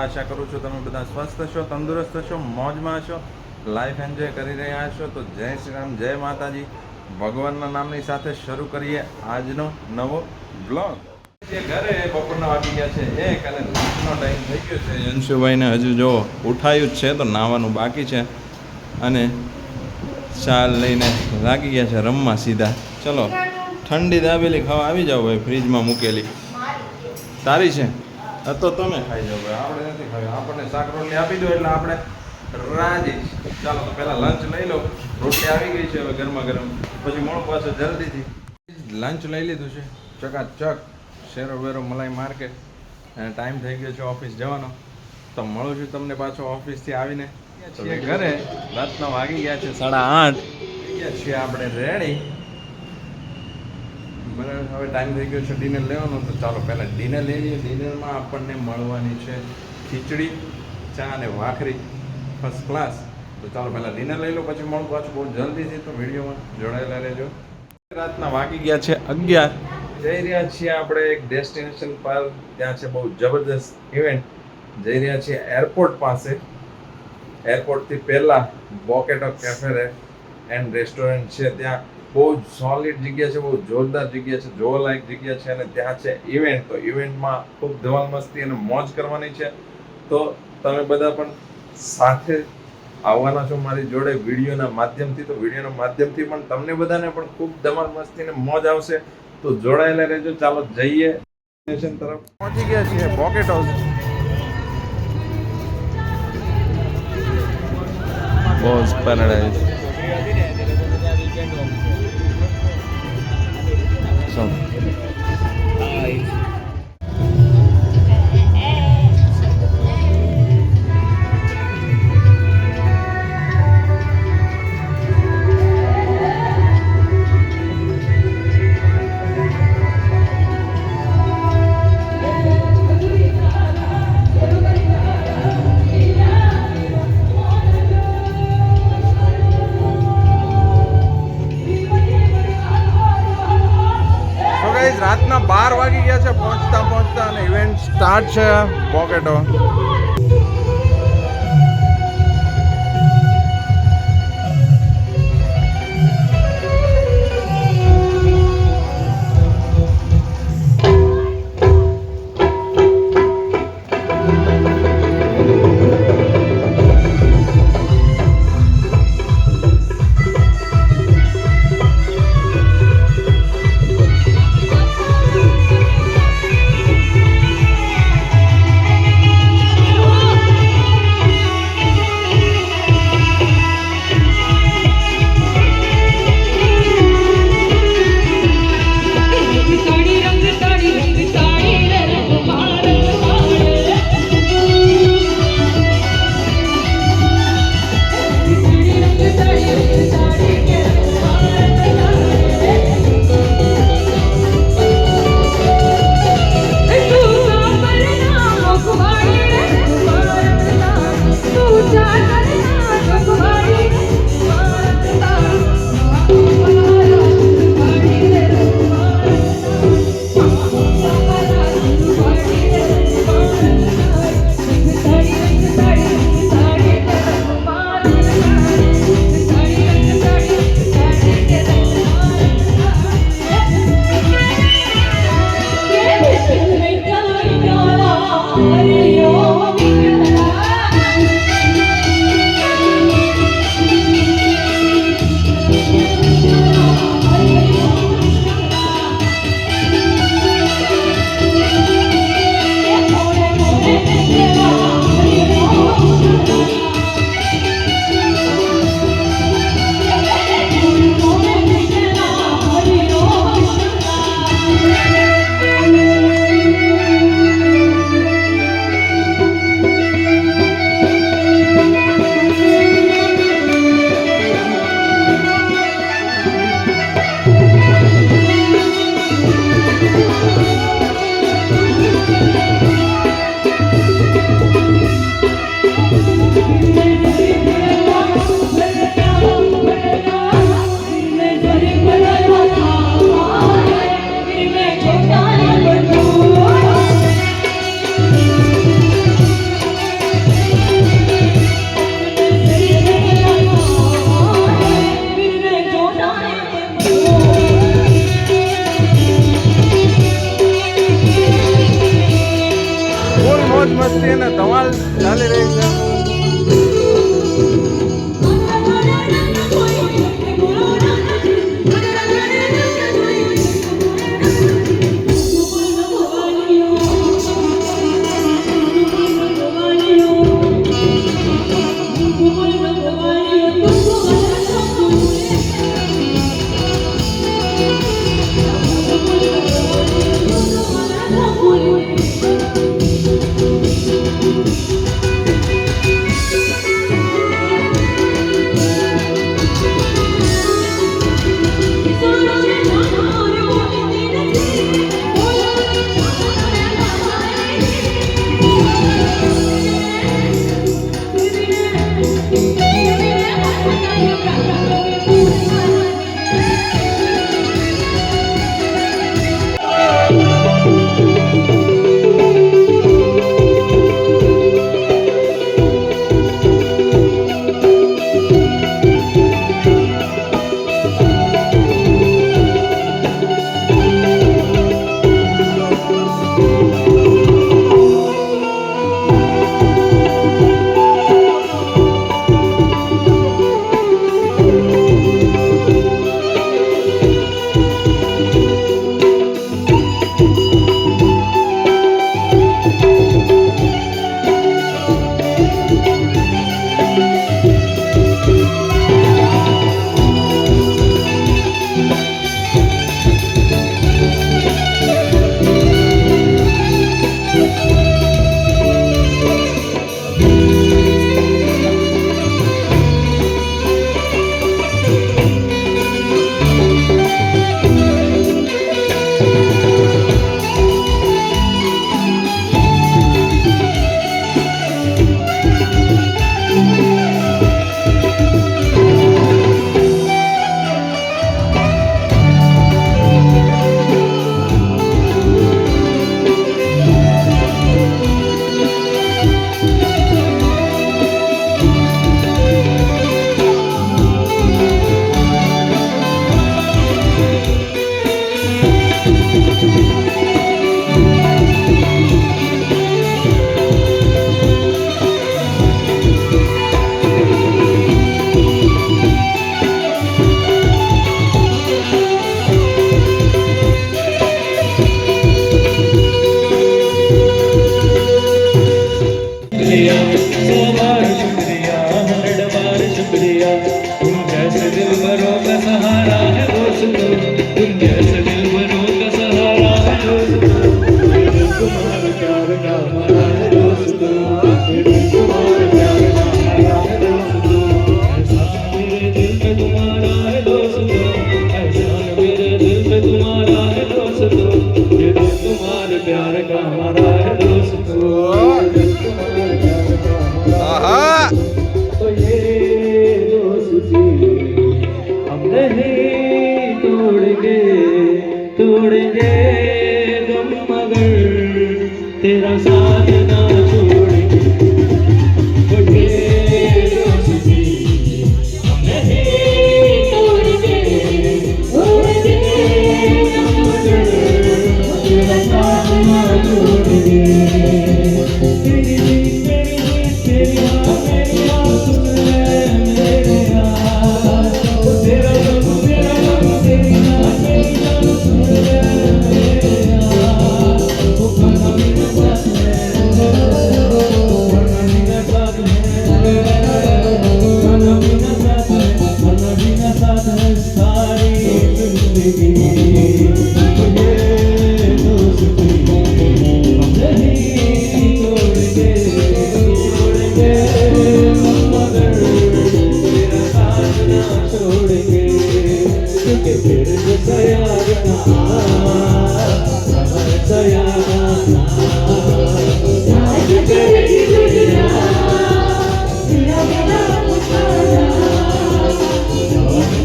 આશા કરું છું તમે બધા સ્વસ્થ છો, તંદુરસ્ત છો, મોજમાં છો, લાઈફ એન્જોય કરી રહ્યા છો. તો જય શ્રી રામ, જય માતાજી. ભગવાનના નામની સાથે શરૂ કરીએ આજનો નવો બ્લોગ. જે ઘરે બપોરના વાગી ગયા છે એક અને લંચનો ટાઈમ થઈ ગયો છે. અંશુભાઈને હજુ જો ઉઠાયું જ છે તો નાવાનું બાકી છે અને ચાલ લઈને લાગી ગયા છે રમવા સીધા. ચલો ઠંડી દાબેલી ખાવા આવી જાઓ ભાઈ, ફ્રીજમાં મૂકેલી. તારી છે તો તમે ખાઈ જાઓ ભાઈ, આપણે નથી ખાવી. આપણને શાક રોટલી આપી દો એટલે આપણે રાજી. ચાલો તો પહેલાં લંચ લઈ લો. રોટલી આવી ગઈ છે હવે ગરમા ગરમ, પછી મોડું પાછું જલ્દીથી લંચ લઈ લીધું છે ચકાચક. શેરો વેરો મલાઈ માર્કેટ અને ટાઈમ થઈ ગયો છે ઓફિસ જવાનો. તો મળું છું તમને પાછો ઓફિસથી આવીને. ઘરે રાતના વાગી ગયા છે 8:30. ગયા છીએ આપણે રેડી. બરાબર, હવે ટાઈમ થઈ ગયો છે ડિનર લેવાનો. તો ચાલો પહેલાં ડિનર લઈ લઈએ. ડિનરમાં આપણને મળવાની છે ખીચડી, ચા અને ભાખરી, ફર્સ્ટ ક્લાસ. તો ચાલો પહેલાં ડિનર લઈ લો, પછી મળું પાછું બહુ જલ્દીથી. તો વિડીયોમાં જોડાયેલા રહેજો. રાતના વાગી ગયા છે 11. જઈ રહ્યા છીએ આપણે એક ડેસ્ટિનેશન પર. ત્યાં છે બહુ જબરદસ્ત ઇવેન્ટ. જઈ રહ્યા છીએ એરપોર્ટ પાસે. એરપોર્ટથી પહેલાં બોકેટો કેફે એન્ડ રેસ્ટોરન્ટ છે. ત્યાં બહુ જ સોલિડ જગ્યા છે, બહુ જોરદાર જગ્યા છે, જોવાલાયક જગ્યા છે. અને ત્યાં છે ઇવેન્ટ. તો ઇવેન્ટમાં ખૂબ ધમાલ મસ્તી અને મોજ કરવાની છે. તો તમે બધા પણ સાથે આવવાના છો મારી જોડે વિડીયોના માધ્યમથી. તો વિડીયોના માધ્યમથી પણ તમને બધાને પણ ખૂબ ધમાલ મસ્તી અને મોજ આવશે. તો જોડાયેલા રહેજો. ચાલો જઈએ સ્ટેશન તરફ. પહોંચી ગયા છીએ બોકેટ હાઉસ. Boss paradise. રાતના 12 વાગી ગયા છે પહોંચતા પહોંચતા, અને ઇવેન્ટ સ્ટાર્ટ છે બોકેટો. મસ્તી અને ધમાલ ચાલી રહી છે. तेरा साथ ना छोड़ेंगे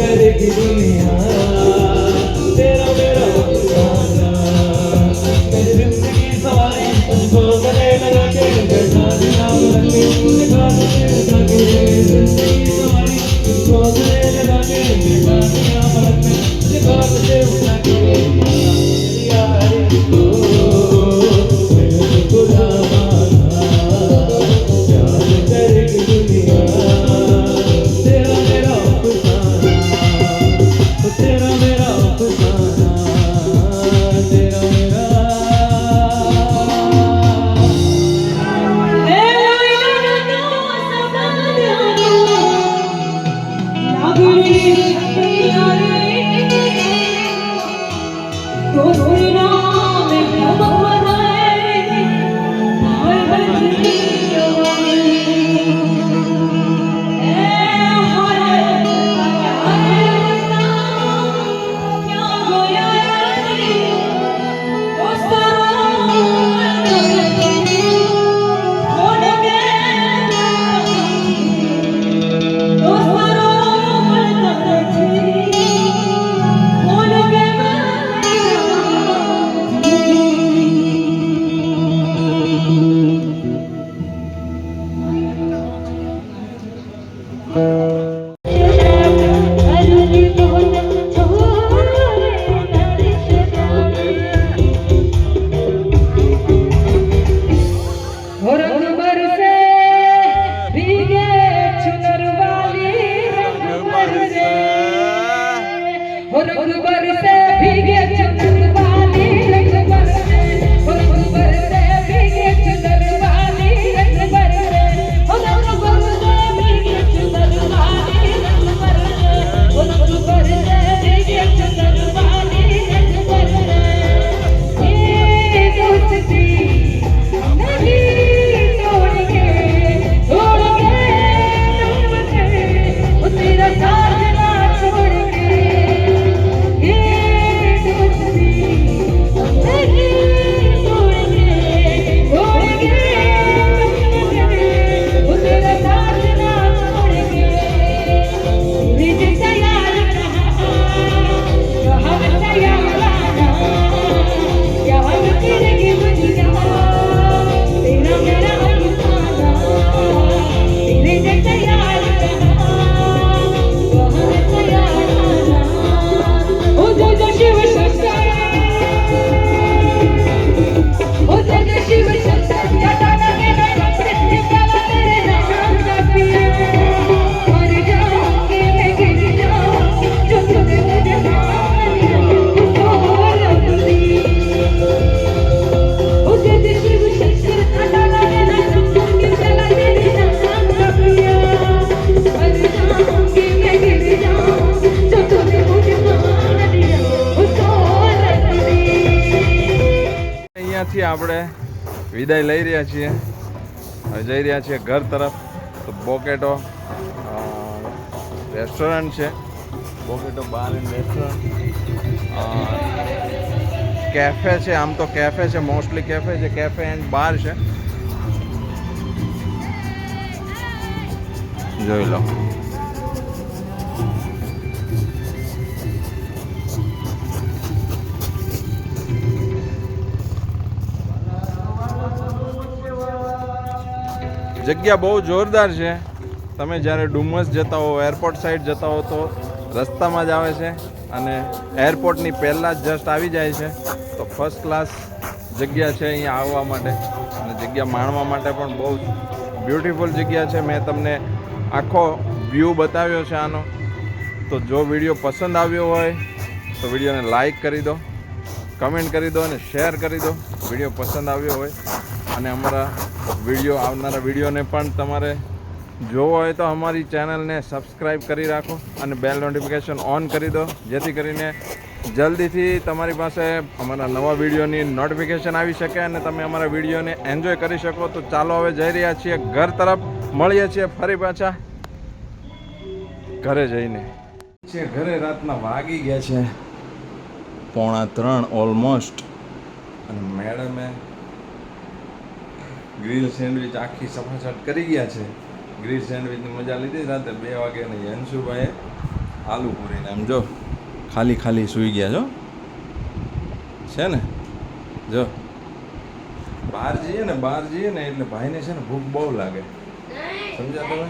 करेगी दुनिया तेरा અહીંયાથી આપણે વિદાય લઈ રહ્યા છીએ, હવે જઈ રહ્યા છીએ ઘર તરફ. તો બોકેટો રેસ્ટોરન્ટ છે, બોકેટો બાર એન્ડ રેસ્ટોરન્ટ, કેફે છે. આમ તો કેફે છે, મોસ્ટલી કેફે છે, કેફે એન્ડ બાર છે. જોઈ લો. જગ્યા બહુ જોરદાર છે. તમે જ્યારે ડુમસ જતા હો, એરપોર્ટ સાઈડ જતા હો તો રસ્તામાં જ આવે છે અને એરપોર્ટની પહેલાં જ જસ્ટ આવી જાય છે. તો ફર્સ્ટ ક્લાસ જગ્યા છે અહીંયા આવવા માટે અને જગ્યા માણવા માટે પણ બહુ બ્યુટીફુલ જગ્યા છે. મેં તમને આખો વ્યૂ બતાવ્યો છે આનો. તો જો વિડીયો પસંદ આવ્યો હોય તો વિડીયોને લાઈક કરી દો, કમેન્ટ કરી દો અને શેર કરી દો વિડીયો પસંદ આવ્યો હોય. અને અમારા આવનારા વિડીયોને પણ તમારે જોવો હોય તો અમારી ચેનલને સબસ્ક્રાઈબ કરી રાખો અને બેલ નોટિફિકેશન ઓન કરી દો, જેથી કરીને જલ્દીથી તમારી પાસે અમારા નવા વિડીયોની નોટિફિકેશન આવી શકે અને તમે અમારા વિડીયોને એન્જોય કરી શકો. તો ચાલો હવે જઈ રહ્યા છીએ ઘર તરફ, મળીએ છીએ ફરી પાછા ઘરે જઈને. ઘરે રાતના વાગી ગયા છે 2:45 ઓલમોસ્ટ. અને મેડમે ગ્રીલ સેન્ડવિચ આખી સફાસટ કરી ગયા છે. ગ્રીલ સેન્ડવિચની મજા લીધી રાતે 2 વાગે. ને યંશુભાઈએ આલુ પૂરીને આમ જો ખાલી સૂઈ ગયા છો છે ને. જો બહાર જઈએ ને એટલે ભાઈને છે ને ભૂખ બહુ લાગે, સમજ્યા તમે?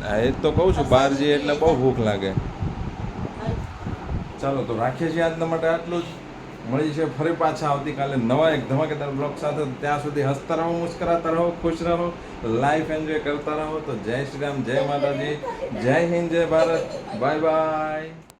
હા, એ તો કહું છું, બહાર જઈએ એટલે બહુ ભૂખ લાગે. ચાલો તો રાખીએ છીએ આજના માટે આટલું જ. મળી છે ફરી પાછા આવતીકાલે નવા એક ધમાકેદાર બ્લોગ સાથે. ત્યાં સુધી હસતા રહો, મુસ્કરાતા રહો, ખુશ રહો, લાઈફ એન્જોય કરતા રહો. તો જય શ્રી રામ, જય માતાજી, જય હિન્દ, જય ભારત, બાય બાય.